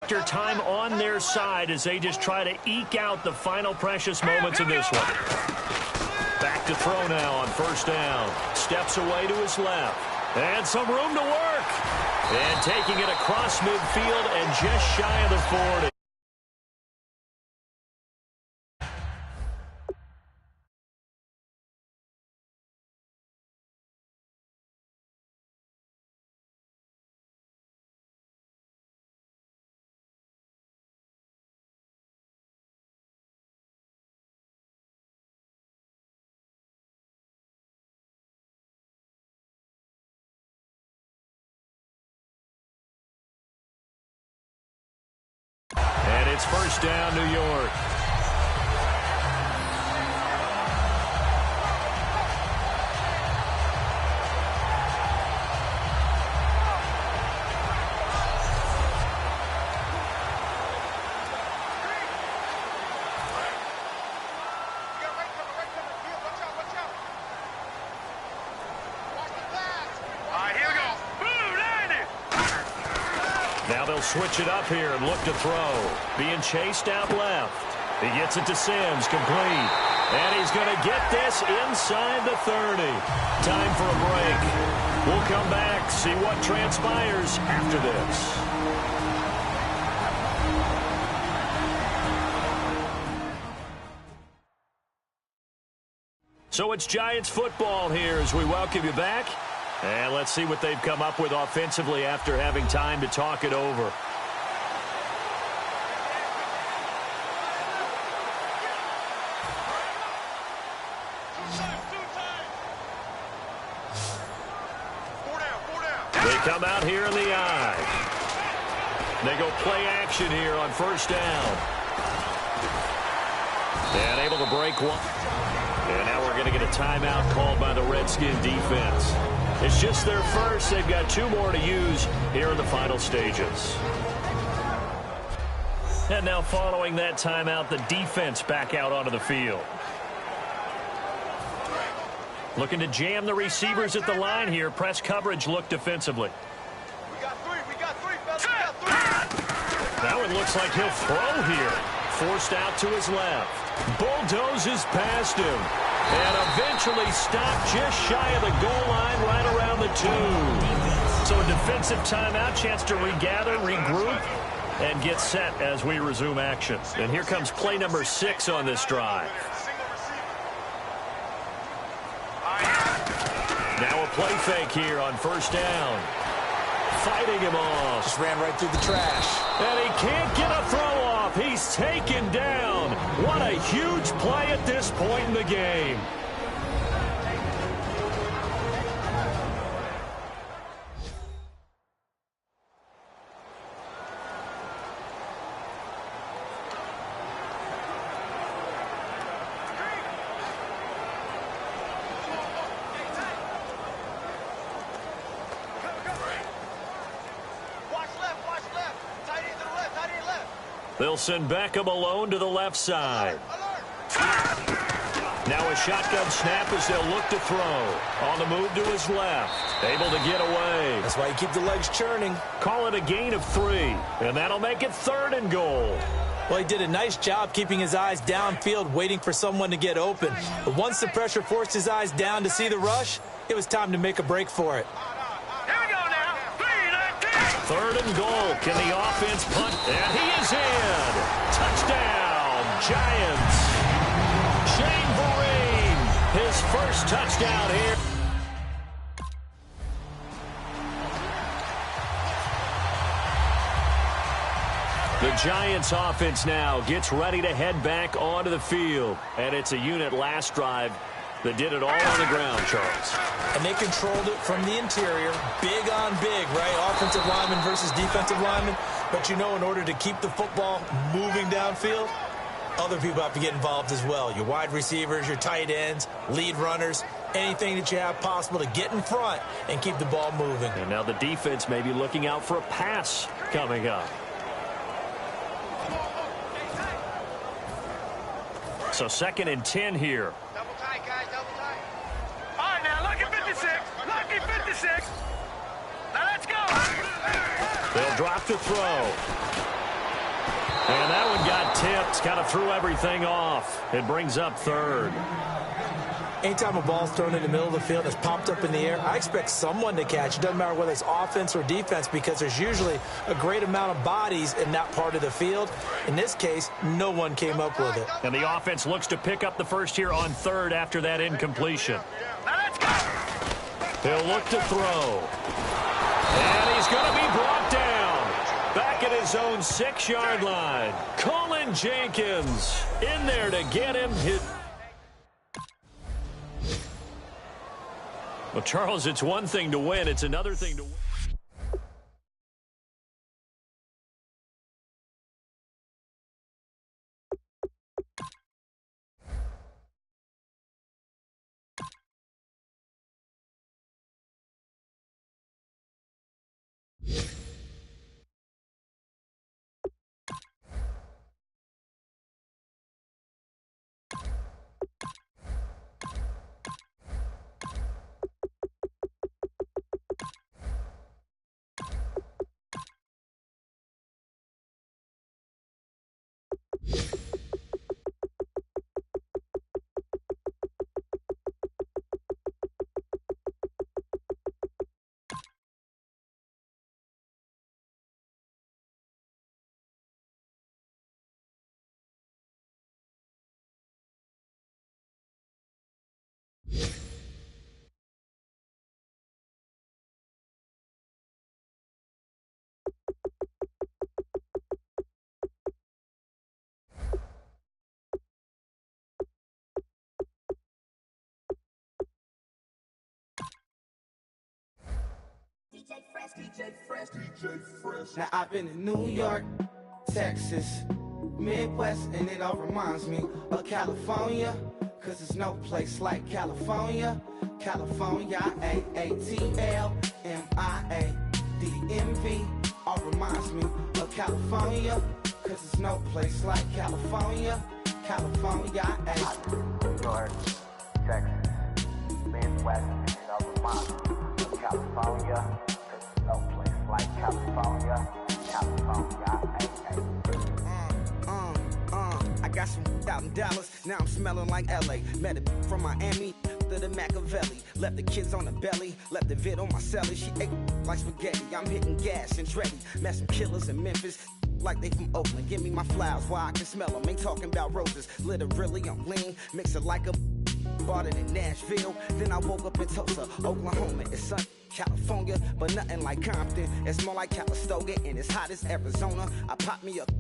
factor time on their side as they just try to eke out the final precious moments of this one. Back to throw now on first down. Steps away to his left. And some room to work. And taking it across midfield and just shy of the 40. And it's first down, New York. Now they'll switch it up here and look to throw. Being chased out left. He gets it to Sims, complete. And he's going to get this inside the 30. Time for a break. We'll come back, see what transpires after this. So it's Giants football here as we welcome you back. And let's see what they've come up with offensively after having time to talk it over. They come out here in the eye. They go play action here on first down. And able to break one. And now we're going to get a timeout called by the Redskin defense. It's just their first. They've got two more to use here in the final stages. And now following that timeout, the defense back out onto the field. Looking to jam the receivers at the line here. Press coverage look defensively. We got three, fellas. We got three. Now it looks like he'll throw here. Forced out to his left. Bulldozes past him. And eventually stopped just shy of the goal line right around the 2. So a defensive timeout, chance to regather, regroup, and get set as we resume action. And here comes play number 6 on this drive. Now a play fake here on first down. Fighting him off. Just ran right through the trash. And he can't get a throw off. He's taken down. What a huge play at this point in the game. They'll send Beckham alone to the left side. Now a shotgun snap as they'll look to throw. On the move to his left. Able to get away. That's why you keep the legs churning. Call it a gain of 3. And that'll make it 3rd and goal. Well, he did a nice job keeping his eyes downfield, waiting for someone to get open. But once the pressure forced his eyes down to see the rush, it was time to make a break for it. 3rd and goal. Can the offense punt? And he is in. Touchdown, Giants. Shane Vereen, his first touchdown here. The Giants offense now gets ready to head back onto the field. And it's a unit last drive that did it all on the ground, Charles. And they controlled it from the interior, big on big, right? Offensive lineman versus defensive lineman. But, you know, in order to keep the football moving downfield, other people have to get involved as well. Your wide receivers, your tight ends, lead runners, anything that you have possible to get in front and keep the ball moving. And now the defense may be looking out for a pass coming up. So 2nd and 10 here. Double tight, guys, double tight. All right, now, lucky 56. Lucky 56. Now, let's go. They'll drop to throw. That's kind of threw everything off. It brings up third. Anytime a ball's thrown in the middle of the field that's popped up in the air, I expect someone to catch. It doesn't matter whether it's offense or defense because there's usually a great amount of bodies in that part of the field. In this case, no one came up with it. And the offense looks to pick up the first here on third after that incompletion. Now let's go. He'll look to throw. And he's going to be brought down. Back at his own 6-yard line. Colin Jenkins in there to get him hit. Well, Charles, it's one thing to win. It's another thing to win. Now I've been in New York, Texas, Midwest, and it all reminds me of California, cause there's no place like California. California, A-A-T-L-M-I-A-D-M-V, all reminds me of California, cause there's no place like California. California, New York, Texas, Midwest, and it all reminds me of California, cause there's no place like California. California, I got some out in Dallas, now I'm smelling like LA. Met a from Miami to the Machiavelli. Left the kids on the belly, left the vid on my celly. She ate like spaghetti, I'm hitting gas and Dreddy. Met some killers in Memphis, like they from Oakland. Give me my flowers while I can smell them. Ain't talking about roses, literally I'm lean. Mix it like a bought it in Nashville. Then I woke up in Tulsa, Oklahoma. It's sun, California, but nothing like Compton. It's more like Calistoga and it's hot as Arizona. I pop me up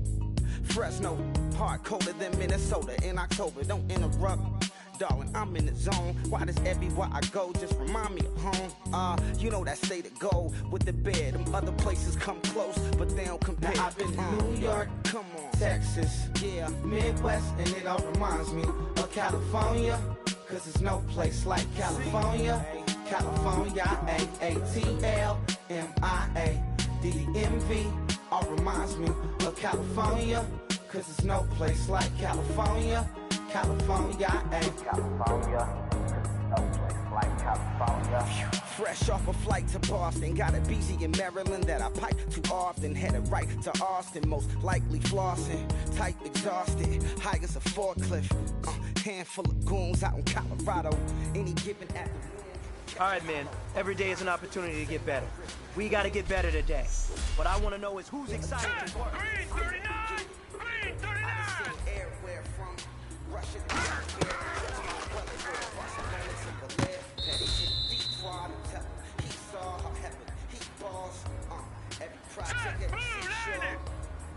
Fresno, hard colder than Minnesota in October. Don't interrupt, darling, I'm in the zone. Why does everywhere I go just remind me of home? You know that state of gold with the bed. Them other places come close, but they don't compare. Now I've been to New York, come on, Texas, yeah, Midwest, and it all reminds me of California, cause there's no place like California. California, A-A-T-L-M-I-A-D-M-V, all reminds me of California, cause there's no place like California. California, California, cause there's no place like California. Fresh off a flight to Boston, got a BZ in Maryland that I pipe too often. Headed right to Austin, most likely flossing. Tight, exhausted, high as a forklift. Handful of goons out in Colorado. Any given afternoon. All right, man. Every day is an opportunity to get better. We got to get better today. What I want to know is who's excited to work. Green 39! Green 39! Everywhere from Russia to he saw her heaven, he balls, every project, every seashore.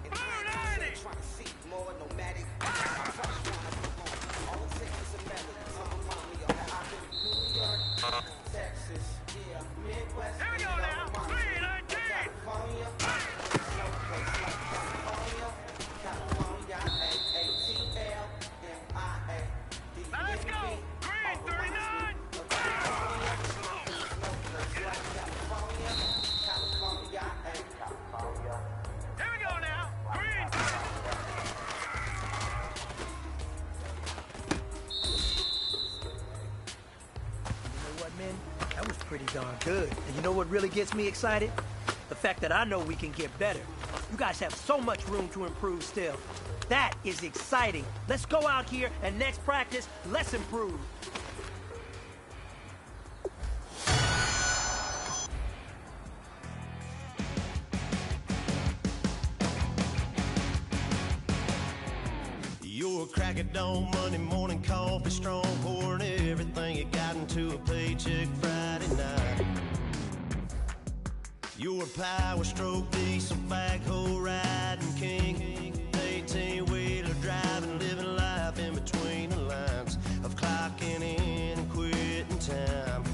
And I'm trying to see more nomadic. All it takes is a melody. So remind me of how I've been in New York, Texas, yeah, Midwest. Here we go now. Green 19! California, no place like California. California, A-A-T-L-M-I-A-D-M-V. Now let's go. Green 39! Here we go now. Green. You know what, man? That was pretty darn good. And you know what really gets me excited? The fact that I know we can get better. You guys have so much room to improve still. That is exciting. Let's go out here and next practice, let's improve. You're a crack at dawn, Monday morning coffee, strong, pouring everything you got into a paycheck Friday night. You're a power stroke, diesel backhoe riding king, 18-wheeler driving, living life in between the lines of clocking in and quitting time.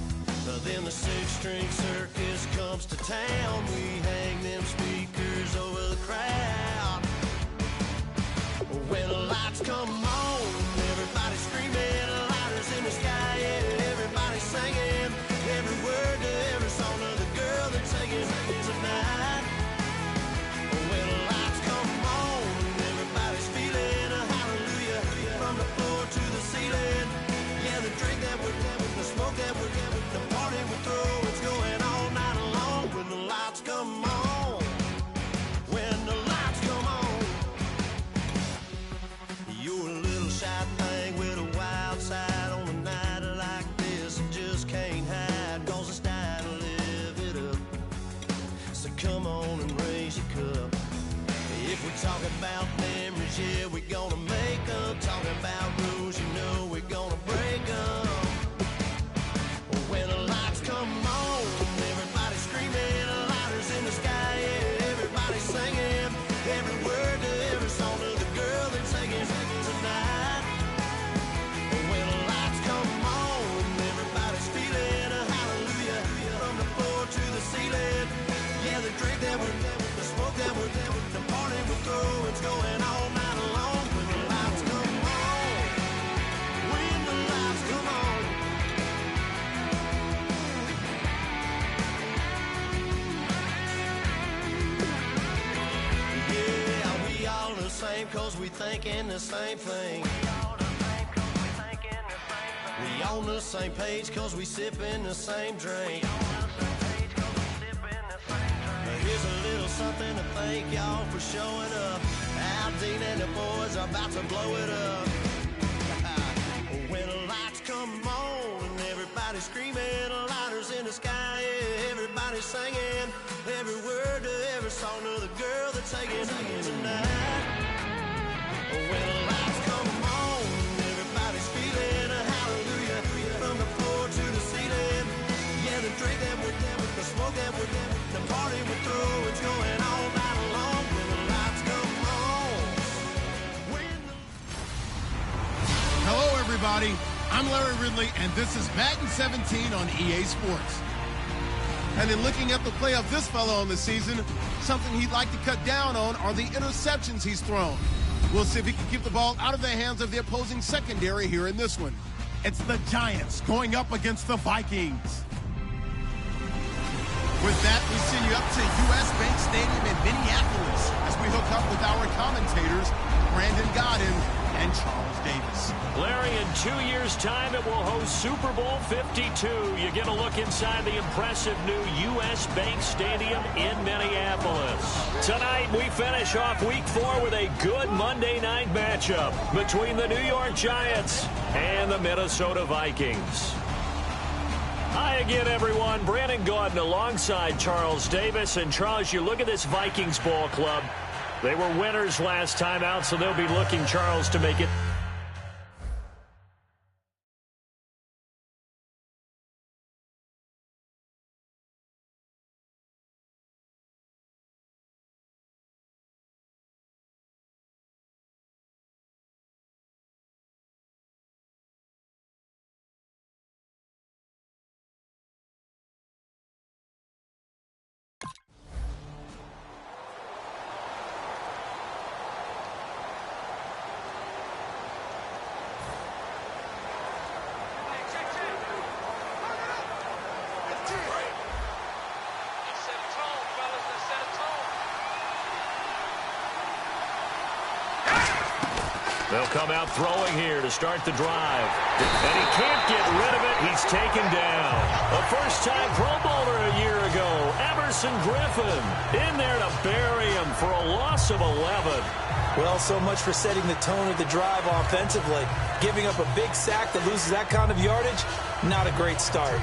Then the six-string circus comes to town. We hang them speakers over the crowd. When the lights come on, everybody's screaming, lighters in the sky, yeah, everybody's singing every word to every song of the girl they're taking tonight. When the lights come on, everybody's feeling a hallelujah from the floor to the ceiling. Yeah, the drink that we're having, the smoke that we're having, the party we throw, it's going all night long. When the lights come on, when the lights come on. You're a little shy thing with a wild side on a night like this and just can't hide, cause it's time to live it up. So come on and raise your cup. If we talk about memories, yeah, we're gonna make them. Talking about rules, you know we're gonna break them. When the lights come on, everybody's screaming, lighters in the sky, yeah, everybody's singing every word to every song of the girl they're taking tonight. When the lights come on, everybody's feeling a hallelujah from the floor to the ceiling. Yeah, the drink that we're having, the smoke that we're having, the party we throw, it's going all night long. When the lights come on, when the lights come on. Yeah, we all the same cause we thinking the same thing. We on the same page cause we sipping the same drink. Here's a little something to thank y'all for showing up. Al Dean and the boys are about to blow it up. When the lights come on and everybody's screaming, lighters in the sky, yeah, everybody's singing every word to every song of the girl they're taking tonight. When the lights come on, everybody's feeling a hallelujah from the floor to the ceiling. Yeah, the drink that we're having, the smoke that we're having, the party we throw, it's going all night long. When the lights come on. Hello, everybody. I'm Larry Ridley, and this is Madden 17 on EA Sports. And in looking at the play of this fellow on the season, something he'd like to cut down on are the interceptions he's thrown. We'll see if he can keep the ball out of the hands of the opposing secondary here in this one. It's the Giants going up against the Vikings. With that, we send you up to U.S. Bank Stadium in Minneapolis as we hook up with our commentators, Brandon Godden and Charles Davis. Larry, in 2 years' time, it will host Super Bowl 52. You get a look inside the impressive new U.S. Bank Stadium in Minneapolis. Tonight, we finish off Week 4 with a good Monday night matchup between the New York Giants and the Minnesota Vikings. Hi again, everyone. Brandon Gaudin alongside Charles Davis. And, Charles, you look at this Vikings ball club. They were winners last time out, so they'll be looking, Charles, to make it. They'll come out throwing here to start the drive. And he can't get rid of it. He's taken down. A first-time Pro Bowler a year ago. Ever Everson Griffin in there to bury him for a loss of 11. Well, so much for setting the tone of the drive offensively. Giving up a big sack that loses that kind of yardage, not a great start.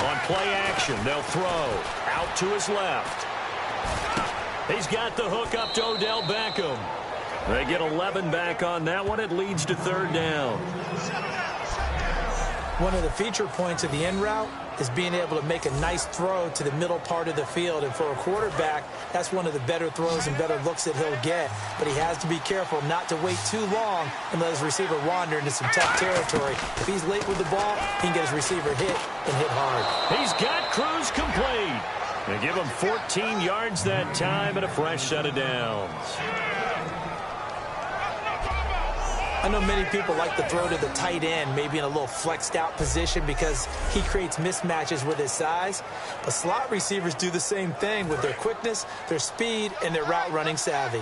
On play action, they'll throw. Out to his left. He's got the hook up to Odell Beckham. They get 11 back on that one. It leads to third down. One of the feature points of the end route is being able to make a nice throw to the middle part of the field. And for a quarterback, that's one of the better throws and better looks that he'll get. But he has to be careful not to wait too long and let his receiver wander into some tough territory. If he's late with the ball, he can get his receiver hit and hit hard. He's got Cruz complete. They give him 14 yards that time and a fresh set of downs. I know many people like to throw to the tight end, maybe in a little flexed out position because he creates mismatches with his size. But slot receivers do the same thing with their quickness, their speed, and their route running savvy.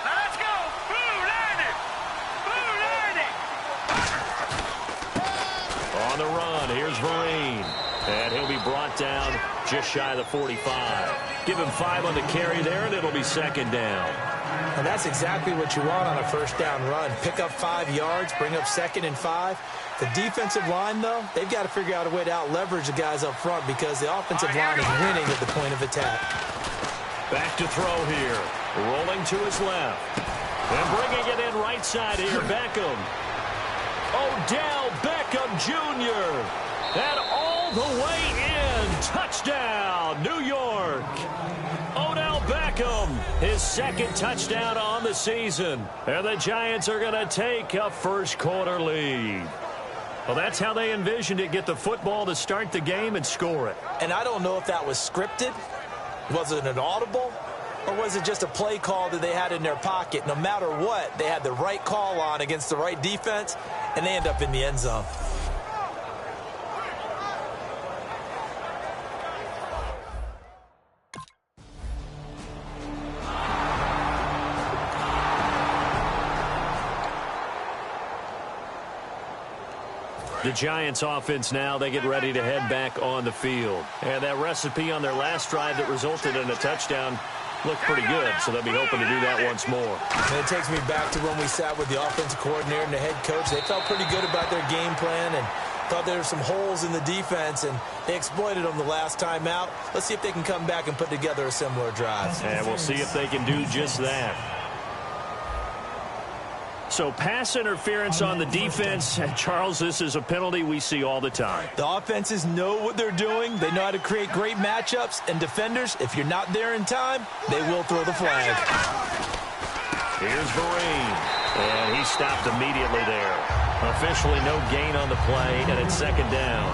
Let's go. Blue Lightning. Blue Lightning. On the run, here's Vereen. And he'll be brought down just shy of the 45. Give him 5 on the carry there, and it'll be second down. And that's exactly what you want on a first down run. Pick up 5 yards, bring up 2nd and 5. The defensive line, though, they've got to figure out a way to out-leverage the guys up front because the offensive line is winning at the point of attack. Back to throw here. Rolling to his left. And bringing it in right side here, Beckham. Odell Beckham Jr. And all the way in. Touchdown, New York. Odell Beckham, his 2nd touchdown on the season. And the Giants are going to take a first quarter lead. Well, that's how they envisioned it. Get the football to start the game and score it. And I don't know if that was scripted. Was it an audible? Or was it just a play call that they had in their pocket? No matter what, they had the right call on against the right defense, and they end up in the end zone. The Giants offense now, they get ready to head back on the field. And that recipe on their last drive that resulted in a touchdown looked pretty good, so they'll be hoping to do that once more. And it takes me back to when we sat with the offensive coordinator and the head coach. They felt pretty good about their game plan and thought there were some holes in the defense, and they exploited them the last time out. Let's see if they can come back and put together a similar drive. And we'll see if they can do just that. So pass interference on the defense. Charles, this is a penalty we see all the time. The offenses know what they're doing. They know how to create great matchups. And defenders, if you're not there in time, they will throw the flag. Here's Vereen. And he stopped immediately there. Officially no gain on the play, and it's second down.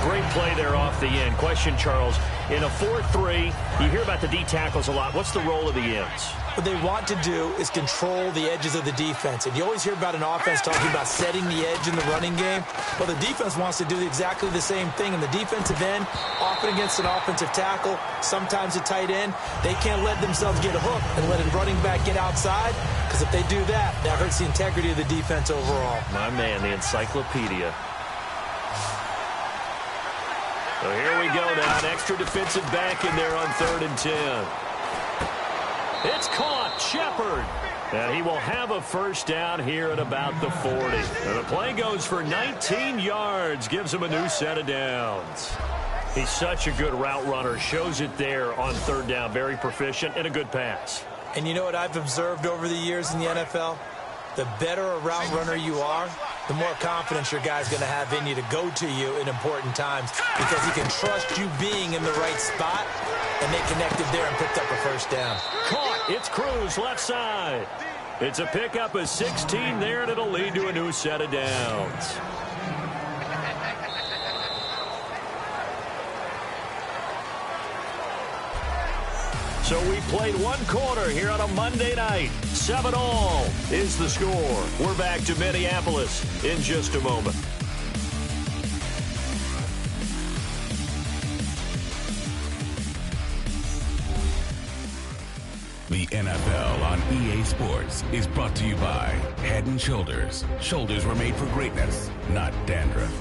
Great play there off the end. Question, Charles, in a 4-3, you hear about the D tackles a lot. What's the role of the ends? What they want to do is control the edges of the defense. And you always hear about an offense talking about setting the edge in the running game. Well, the defense wants to do exactly the same thing. And the defensive end, often against an offensive tackle, sometimes a tight end, they can't let themselves get a hook and let a running back get outside. Because if they do that, that hurts the integrity of the defense overall. My man, the encyclopedia. So here we go now. An extra defensive back in there on 3rd and 10. It's caught. Shepard. And he will have a first down here at about the 40. And the play goes for 19 yards. Gives him a new set of downs. He's such a good route runner. Shows it there on 3rd down. Very proficient and a good pass. And you know what I've observed over the years in the NFL? The better a route runner you are, the more confidence your guy's going to have in you to go to you in important times because he can trust you being in the right spot, and they connected there and picked up a first down. Caught. It's Cruz, left side. It's a pickup of 16 there, and it'll lead to a new set of downs. So we played one quarter here on a Monday night. 7-all is the score. We're back to Minneapolis in just a moment. NFL on EA Sports is brought to you by Head & Shoulders. Shoulders were made for greatness, not dandruff.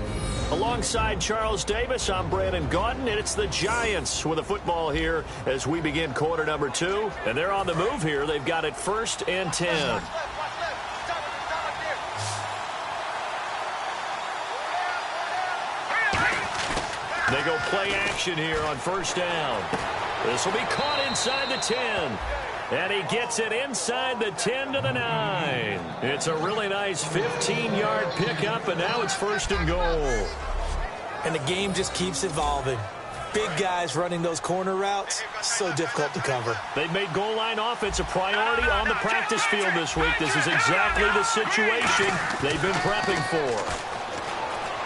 Alongside Charles Davis, I'm Brandon Gaudin, and it's the Giants with a football here as we begin quarter number 2. And they're on the move here. They've got it 1st and 10. They go play action here on 1st down. This will be caught inside the 10. And he gets it inside the 10 to the 9. It's a really nice 15-yard pickup, and now it's 1st and goal. And the game just keeps evolving. Big guys running those corner routes, so difficult to cover. They've made goal line offense a priority on the practice field this week. This is exactly the situation they've been prepping for.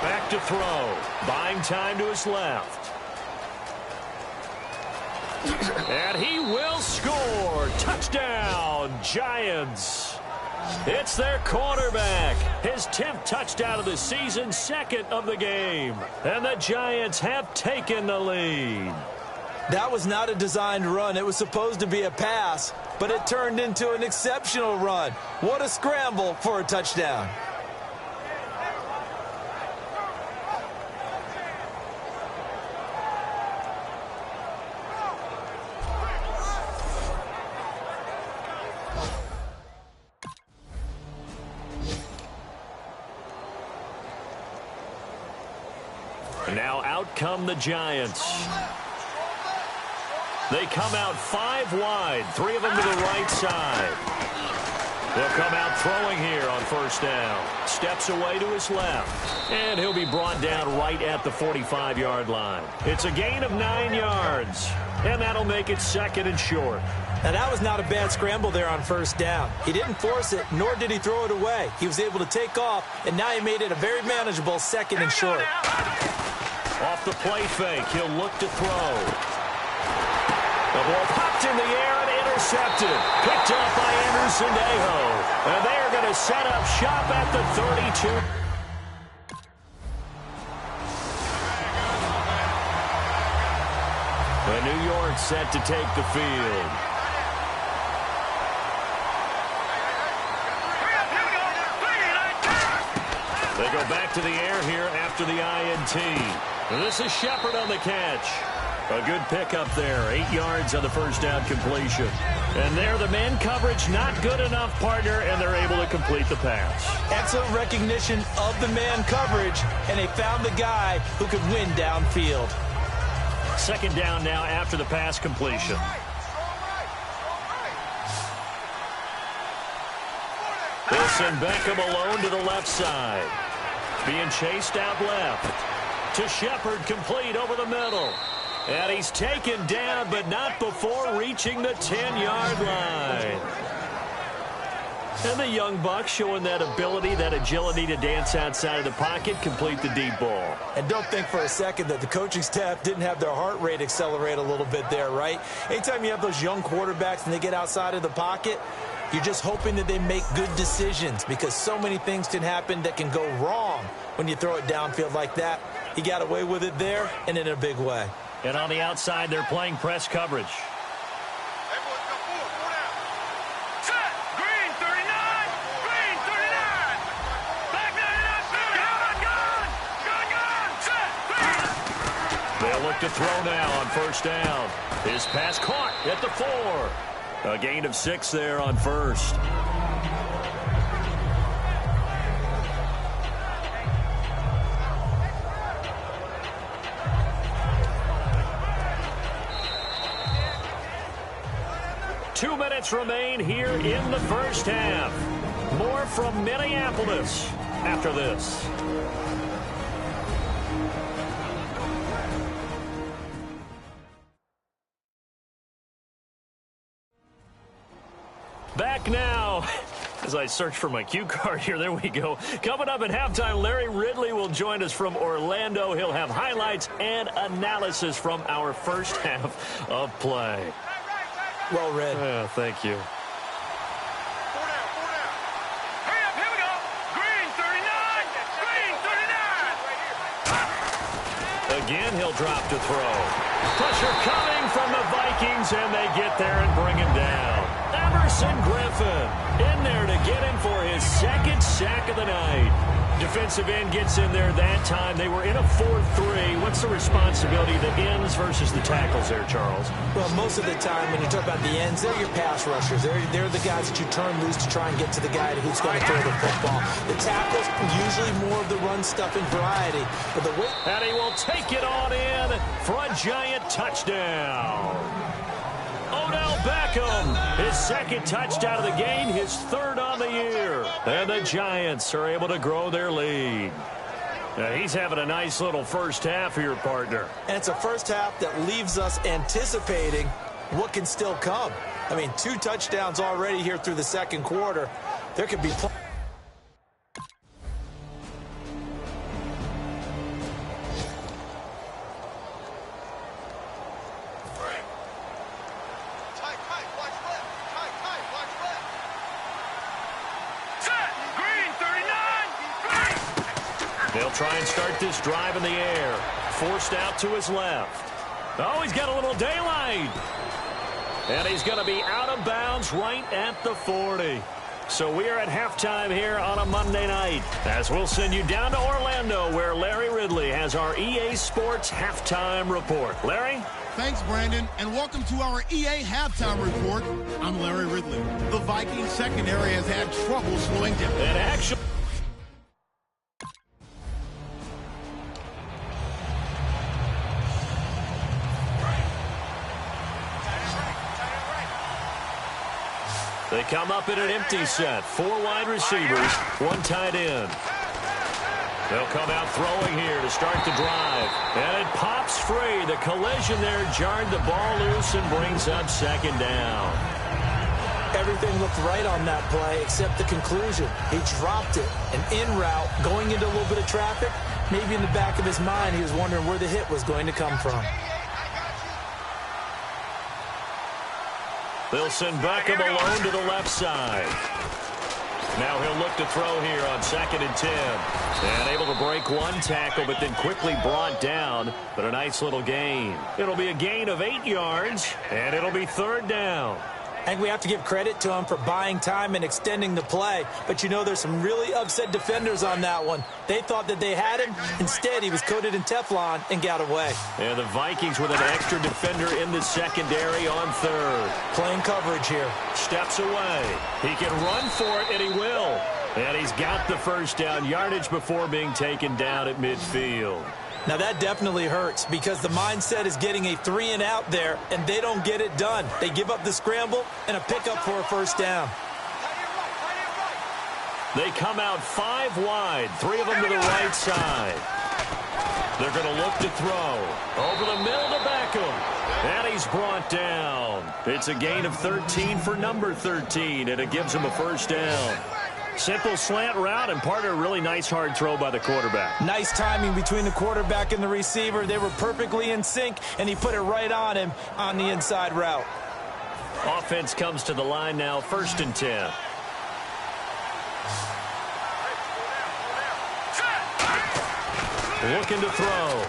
Back to throw. Buying time to his left. And he will score. Touchdown, Giants. It's their quarterback. His 10th touchdown of the season, 2nd of the game. And the Giants have taken the lead. That was not a designed run. It was supposed to be a pass, but it turned into an exceptional run. What a scramble for a touchdown. Now out come the Giants. They come out 5 wide, 3 of them to the right side. They'll come out throwing here on 1st down. Steps away to his left. And he'll be brought down right at the 45-yard line. It's a gain of 9 yards. And that'll make it 2nd and short. Now, that was not a bad scramble there on 1st down. He didn't force it, nor did he throw it away. He was able to take off, and now he made it a very manageable 2nd and short. Off the play fake, he'll look to throw. The ball popped in the air and intercepted. Picked up by Anderson Aho. And they are going to set up shop at the 32. The New York set to take the field. They go back to the air here after the INT. And this is Shepard on the catch. A good pickup there. 8 yards on the 1st down completion. And there, the man coverage not good enough, partner, and they're able to complete the pass. Excellent recognition of the man coverage, and they found the guy who could win downfield. 2nd down now after the pass completion. Wilson Beckham alone to the left side. Being chased out left. To Shepard, complete over the middle. And he's taken down, but not before reaching the 10-yard line. And the young buck showing that ability, that agility to dance outside of the pocket, complete the deep ball. And don't think for a second that the coaching staff didn't have their heart rate accelerate a little bit there, right? Anytime you have those young quarterbacks and they get outside of the pocket, you're just hoping that they make good decisions because so many things can happen that can go wrong when you throw it downfield like that. He got away with it there and in a big way. And on the outside, they're playing press coverage. Set. Green 39. Green 39. Back 99. Gun. Set. They'll look to throw now on 1st down. His pass caught at the 4. A gain of 6 there on 1st. Two minutes remain here in the 1st half. More from Minneapolis after this. Back now. As I search for my cue card here, there we go. Coming up at halftime, Larry Ridley will join us from Orlando. He'll have highlights and analysis from our 1st half of play. Well read. Thank you. 4 down. Hurry up, here we go. Green 39. Green 39. Again, he'll drop to throw. Pressure coming from the Vikings, and they get there and bring him down. Emerson Griffin in there to get him for his second sack of the night. Defensive end gets in there that time. They were in a 4-3. What's the responsibility of the ends versus the tackles there, Charles? Well, most of the time when you talk about the ends, they're your pass rushers. They're the guys that you turn loose to try and get to the guy who's going to throw the football. The tackles, usually more of the run-stuffing variety. But the way and he will take it on in for a giant touchdown. Odell Beckham, his second touchdown of the game, his third on the year. And the Giants are able to grow their lead. Now, he's having a nice little first half here, partner. And it's a first half that leaves us anticipating what can still come. I mean, 2 touchdowns already here through the second quarter. There could be They'll try and start this drive in the air. Forced out to his left. Oh, he's got a little daylight. And he's going to be out of bounds right at the 40. So we are at halftime here on a Monday night, as we'll send you down to Orlando, where Larry Ridley has our EA Sports Halftime Report. Larry? Thanks, Brandon, and welcome to our EA Halftime Report. I'm Larry Ridley. The Vikings secondary has had trouble slowing down. And actually... They come up in an empty set. 4 wide receivers, 1 tight end. They'll come out throwing here to start the drive. And it pops free. The collision there jarred the ball loose and brings up second down. Everything looked right on that play except the conclusion. He dropped it. An in route going into a little bit of traffic. Maybe in the back of his mind he was wondering where the hit was going to come from. They'll send Beckham alone to the left side. Now he'll look to throw here on 2nd and 10. And able to break 1 tackle, but then quickly brought down. But a nice little gain. It'll be a gain of 8 yards, and it'll be 3rd down. I think we have to give credit to him for buying time and extending the play. But, you know, there's some really upset defenders on that one. They thought that they had him. Instead, he was coated in Teflon and got away. And the Vikings with an extra defender in the secondary on 3rd. Playing coverage here. Steps away. He can run for it, and he will. And he's got the first down yardage before being taken down at midfield. Now, that definitely hurts because the mindset is getting a 3-and-out there, and they don't get it done. They give up the scramble and a pickup for a first down. They come out 5 wide, 3 of them to the right side. They're going to look to throw. Over the middle to Beckham. And he's brought down. It's a gain of 13 for number 13, and it gives him a first down. Simple slant route and part of a really nice hard throw by the quarterback. Nice timing between the quarterback and the receiver. They were perfectly in sync, and he put it right on him on the inside route. Offense comes to the line now, 1st and 10. Looking to throw.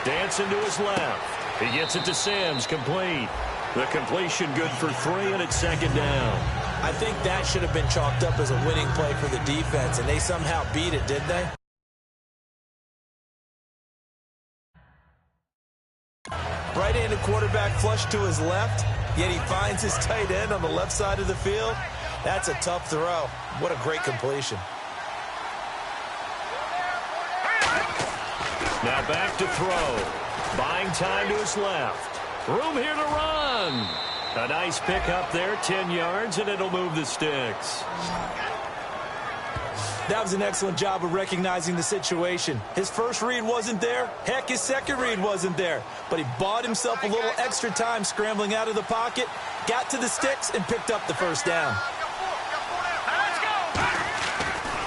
Dancing to his left. He gets it to Sims, complete. The completion good for 3, and it's 2nd down. I think that should have been chalked up as a winning play for the defense, and they somehow beat it, didn't they? Right-handed quarterback flush to his left, yet he finds his tight end on the left side of the field. That's a tough throw. What a great completion. Now back to throw. Buying time to his left. Room here to run. A nice pick up there, 10 yards, and it'll move the sticks. That was an excellent job of recognizing the situation. His first read wasn't there. Heck, his second read wasn't there. But he bought himself a little extra time scrambling out of the pocket, got to the sticks, and picked up the first down.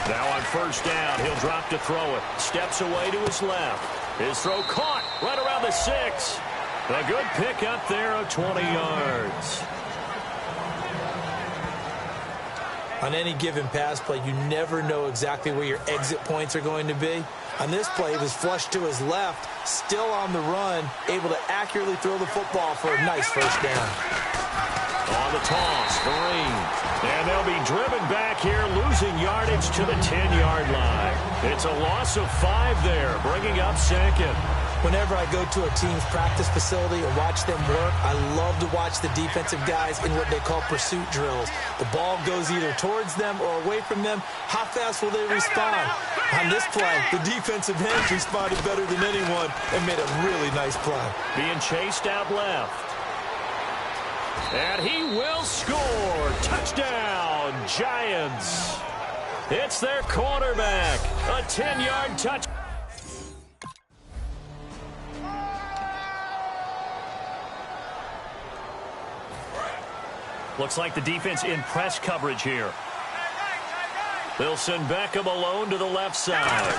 Now on first down, he'll drop to throw it. Steps away to his left. His throw caught right around the 6. A good pick up there of 20 yards. On any given pass play, you never know exactly where your exit points are going to be. On this play, he was flushed to his left, still on the run, able to accurately throw the football for a nice first down. On the toss, Green. And they'll be driven back here, losing yardage to the 10-yard line. It's a loss of 5 there, bringing up second. Whenever I go to a team's practice facility and watch them work, I love to watch the defensive guys in what they call pursuit drills. The ball goes either towards them or away from them. How fast will they respond? On this play, the defensive ends responded better than anyone and made a really nice play. Being chased out left. And he will score. Touchdown, Giants. It's their quarterback. A 10-yard touch. Looks like the defense in press coverage here. They'll send Beckham alone to the left side.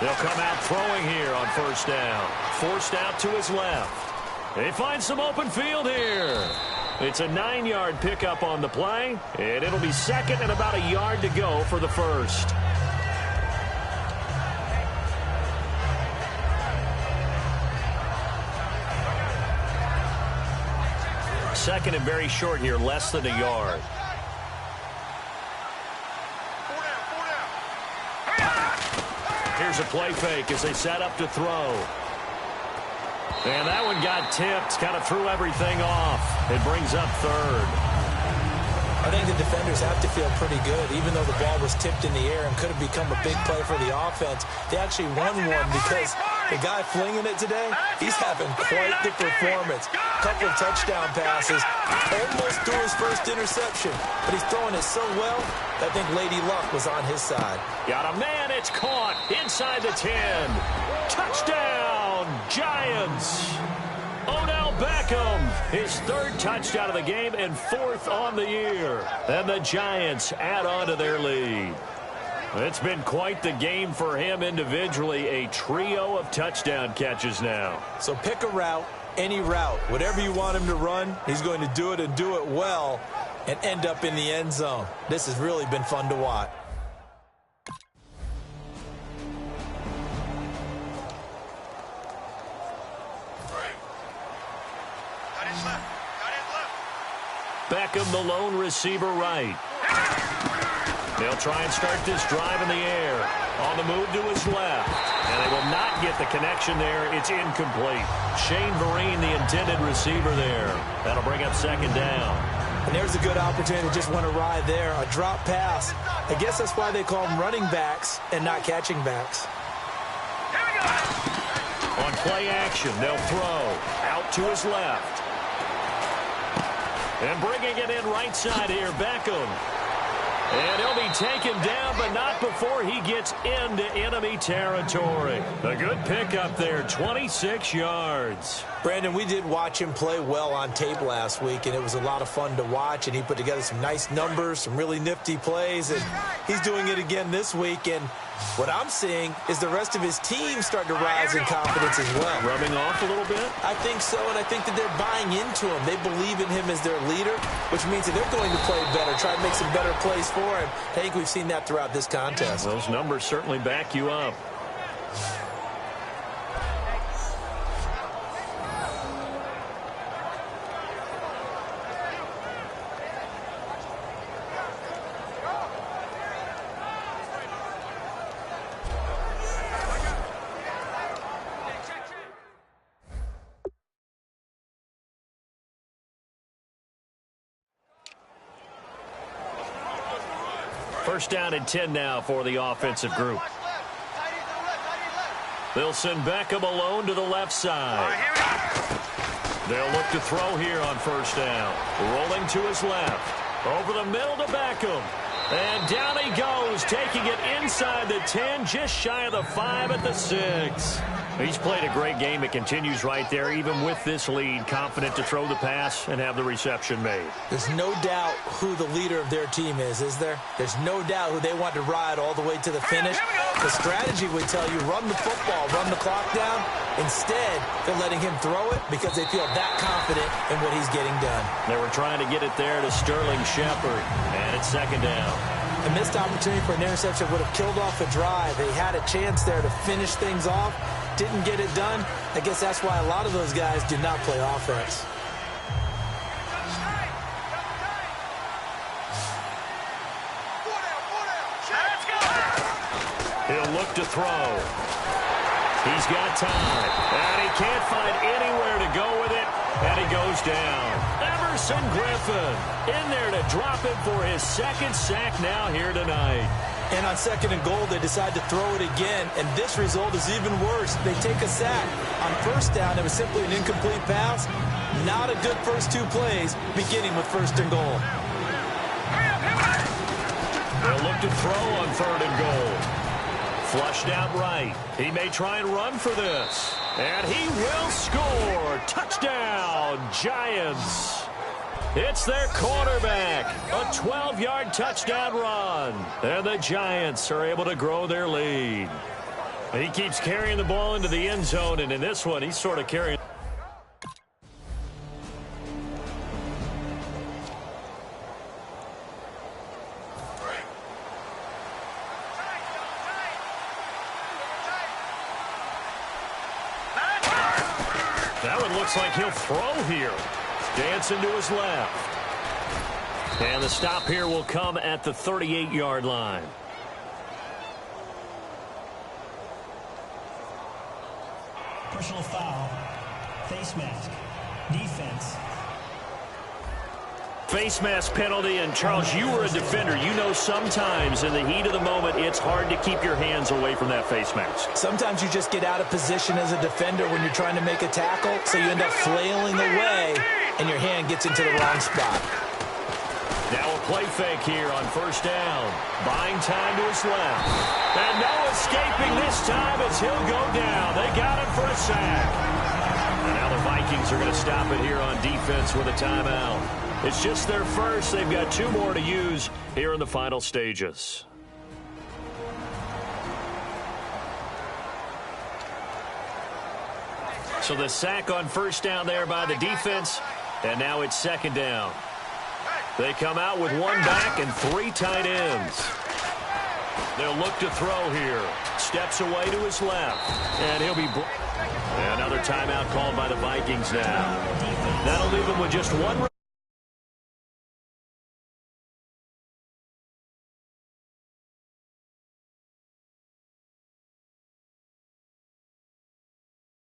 They'll come out throwing here on first down. Forced out to his left. They find some open field here. It's a 9-yard pickup on the play, and it'll be second and about a yard to go for the first. Second and very short here, less than a yard. Here's a play fake as they set up to throw. And that one got tipped, kind of threw everything off. It brings up third. I think the defenders have to feel pretty good, even though the ball was tipped in the air and could have become a big play for the offense. They actually won one because the guy flinging it today, he's having quite the performance. Couple of touchdown passes, almost threw his first interception, but he's throwing it so well, I think Lady Luck was on his side. Got a man, it's caught inside the 10. Touchdown, Giants. Odell Beckham, his third touchdown of the game and fourth on the year. And the Giants add on to their lead. It's been quite the game for him individually, a trio of touchdown catches now. So pick a route, any route, whatever you want him to run, he's going to do it and do it well and end up in the end zone. This has really been fun to watch. Beckham, the lone receiver right. They'll try and start this drive in the air. On the move to his left. And they will not get the connection there. It's incomplete. Shane Vereen, the intended receiver there. That'll bring up second down. And there's a good opportunity to just want to ride there. A drop pass. I guess that's why they call them running backs and not catching backs. On play action, they'll throw. Out to his left. And bringing it in right side here, Beckham. And he'll be taken down, but not before he gets into enemy territory. A good pickup there, 26 yards. Brandon, we did watch him play well on tape last week, and it was a lot of fun to watch, and he put together some nice numbers, some really nifty plays, and he's doing it again this week, and what I'm seeing is the rest of his team starting to rise in confidence as well. Rubbing off a little bit? I think so, and I think that they're buying into him. They believe in him as their leader, which means that they're going to play better, try to make some better plays for him. I think we've seen that throughout this contest. Those numbers certainly back you up. First down and 10 now for the offensive group. They'll send Beckham alone to the left side. They'll look to throw here on first down. Rolling to his left. Over the middle to Beckham. And down he goes, taking it inside the 10, just shy of the 5 at the 6. He's played a great game. It continues right there, even with this lead, confident to throw the pass and have the reception made. There's no doubt who the leader of their team is there? There's no doubt who they want to ride all the way to the finish. The strategy would tell you, run the football, run the clock down. Instead, they're letting him throw it because they feel that confident in what he's getting done. They were trying to get it there to Sterling Shepard, and it's second down. A missed opportunity for an interception would have killed off a drive. They had a chance there to finish things off. Didn't get it done. I guess that's why a lot of those guys do not play offense. He'll look to throw. He's got time, and he can't find anywhere to go with it, and he goes down. Everson Griffin in there to drop him for his second sack now here tonight. And on 2nd and goal, they decide to throw it again, and this result is even worse. They take a sack. On 1st down, it was simply an incomplete pass. Not a good first 2 plays, beginning with 1st and goal. They'll look to throw on 3rd and goal. Flushed out right. He may try and run for this. And he will score. Touchdown, Giants. It's their quarterback. A 12-yard touchdown run. And the Giants are able to grow their lead. And he keeps carrying the ball into the end zone. And in this one, he's sort of carrying. That one looks like he'll throw here. Dancing to his left. And the stop here will come at the 38-yard line. Personal foul. Face mask. Defense. Face mask penalty, and Charles, you were a defender. You know sometimes in the heat of the moment, it's hard to keep your hands away from that face mask. Sometimes you just get out of position as a defender when you're trying to make a tackle, so you end up flailing away, and your hand gets into the wrong spot. Now a play fake here on 1st down. Buying time to his left. And no escaping this time as he'll go down. They got him for a sack. And now the Vikings are going to stop it here on defense with a timeout. It's just their first. They've got 2 more to use here in the final stages. So the sack on 1st down there by the defense. And now it's 2nd down. They come out with 1 back and 3 tight ends. They'll look to throw here. Steps away to his left. And he'll be... Another timeout called by the Vikings now. That'll leave him with just 1...